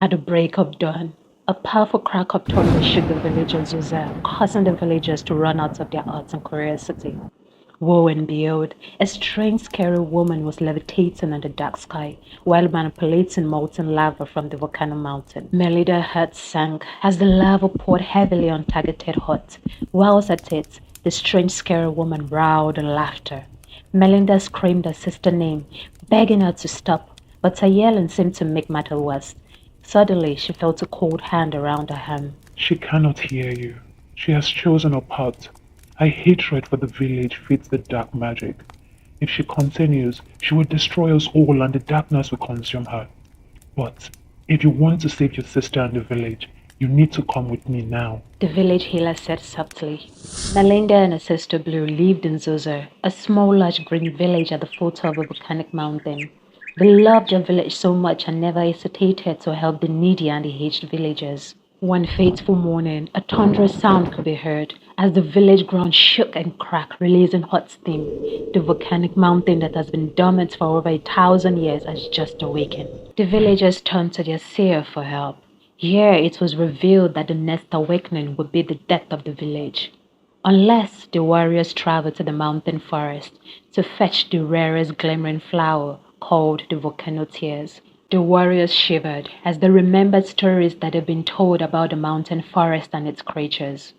At the break of dawn, a powerful crack of thunder shook the village of Zoza, causing the villagers to run out of their huts in curiosity. Woe and behold, a strange, scary woman was levitating in the dark sky while manipulating molten lava from the volcano mountain. Melida's heart sank as the lava poured heavily on targeted huts. Whilst at it, the strange, scary woman roared in laughter. Melinda screamed her sister's name, begging her to stop, but her yelling seemed to make matters worse. Suddenly, she felt a cold hand around her arm. She cannot hear you. She has chosen a path. Her hatred for the village fits the dark magic. If she continues, she will destroy us all and the darkness will consume her. But if you want to save your sister and the village, you need to come with me now. The village healer said softly. Melinda and her sister Blue lived in Zoza, a small lush green village at the foot of a volcanic mountain. They loved their village so much and never hesitated to help the needy and the aged villagers. One fateful morning, a thunderous sound could be heard as the village ground shook and cracked, releasing hot steam. The volcanic mountain that has been dormant for over 1,000 years has just awakened. The villagers turned to their seer for help. Here it was revealed that the next awakening would be the death of the village. Unless the warriors traveled to the mountain forest to fetch the rarest glimmering flower called the volcano tears. The warriors shivered as they remembered stories that had been told about the mountain forest and its creatures.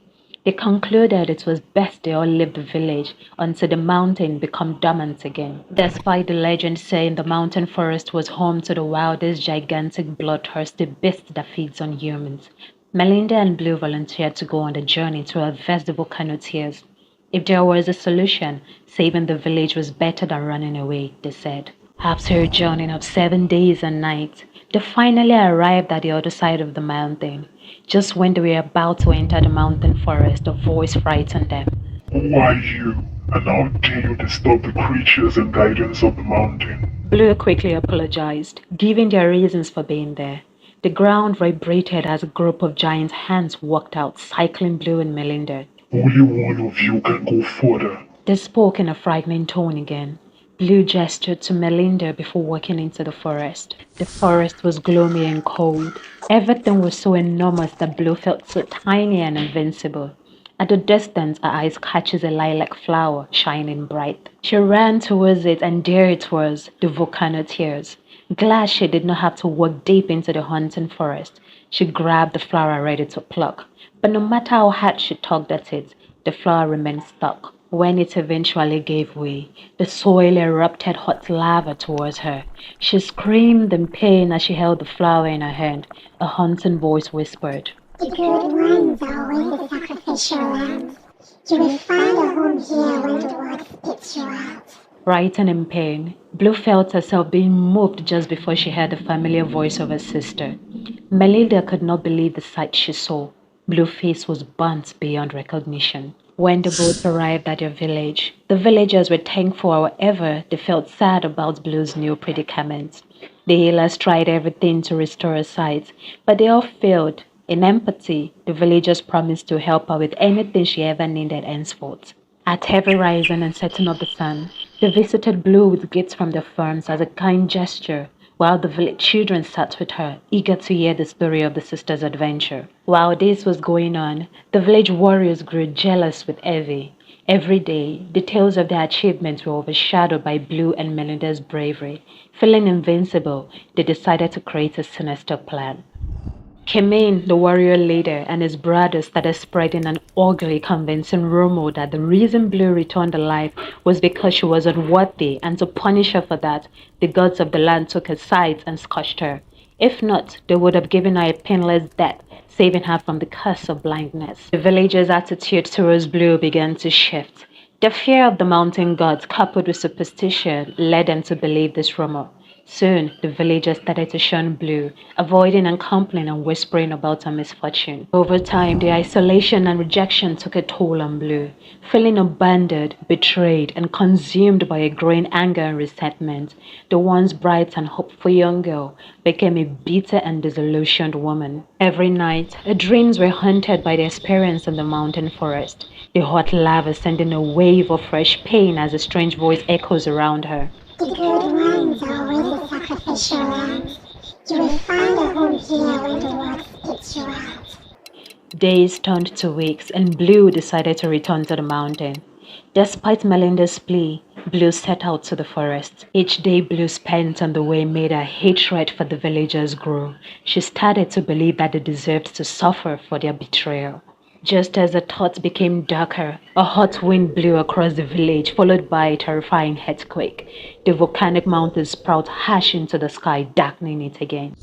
They concluded it was best they all leave the village until the mountain became dormant again. Despite the legend saying the mountain forest was home to the wildest gigantic bloodthirsty beast that feeds on humans, Melinda and Blue volunteered to go on the journey to harvest the volcano tears. If there was a solution, saving the village was better than running away, they said. After a journey of 7 days and nights, they finally arrived at the other side of the mountain. Just when they were about to enter the mountain forest, a voice frightened them. Who are you? And how dare you disturb the creatures and guidance of the mountain? Blue quickly apologized, giving their reasons for being there. The ground vibrated as a group of giant hands walked out, cycling Blue and Melinda. Only one of you can go further. They spoke in a frightening tone again. Blue gestured to Melinda before walking into the forest. The forest was gloomy and cold. Everything was so enormous that Blue felt so tiny and invincible. At the distance, her eyes catches a lilac flower shining bright. She ran towards it, and there it was, the volcano tears. Glad she did not have to walk deep into the haunting forest, she grabbed the flower ready to pluck. But no matter how hard she tugged at it, the flower remained stuck. When it eventually gave way, the soil erupted hot lava towards her. She screamed in pain as she held the flower in her hand. A haunting voice whispered, The good ones are in the sacrificial land. You will find a home here when the world spits you out. Frightened in pain, Blue felt herself being moved just before she heard the familiar voice of her sister. Melinda could not believe the sight she saw. Blue's face was burnt beyond recognition. When the boats arrived at their village, the villagers were thankful, however, they felt sad about Blue's new predicament. The healers tried everything to restore her sight, but they all failed. In empathy, the villagers promised to help her with anything she ever needed henceforth. At every rising and setting of the sun, they visited Blue with gifts from their farms as a kind gesture, while the village children sat with her, eager to hear the story of the sisters' adventure. While this was going on, the village warriors grew jealous with envy. Every day, the tales of their achievements were overshadowed by Blue and Melinda's bravery. Feeling invincible, they decided to create a sinister plan. Kemin, the warrior leader, and his brothers started spreading an ugly, convincing rumor that the reason Blue returned alive was because she was unworthy, and to punish her for that, the gods of the land took her sides and scorched her. If not, they would have given her a painless death, saving her from the curse of blindness. The villagers' attitude towards Blue began to shift. The fear of the mountain gods, coupled with superstition, led them to believe this rumor. Soon, the villagers started to shun Blue, avoiding and complaining and whispering about her misfortune. Over time, the isolation and rejection took a toll on Blue. Feeling abandoned, betrayed, and consumed by a growing anger and resentment, the once bright and hopeful young girl became a bitter and disillusioned woman. Every night, her dreams were haunted by the experience in the mountain forest, the hot lava sending a wave of fresh pain as a strange voice echoes around her. The good ones are in the sacrificial land. You will find a home here when the world spits you out. Days turned to weeks, and Blue decided to return to the mountain. Despite Melinda's plea, Blue set out to the forest. Each day Blue spent on the way made her hatred for the villagers grow. She started to believe that they deserved to suffer for their betrayal. Just as the thoughts became darker, a hot wind blew across the village, followed by a terrifying earthquake. The volcanic mountains sprout harsh into the sky, darkening it again.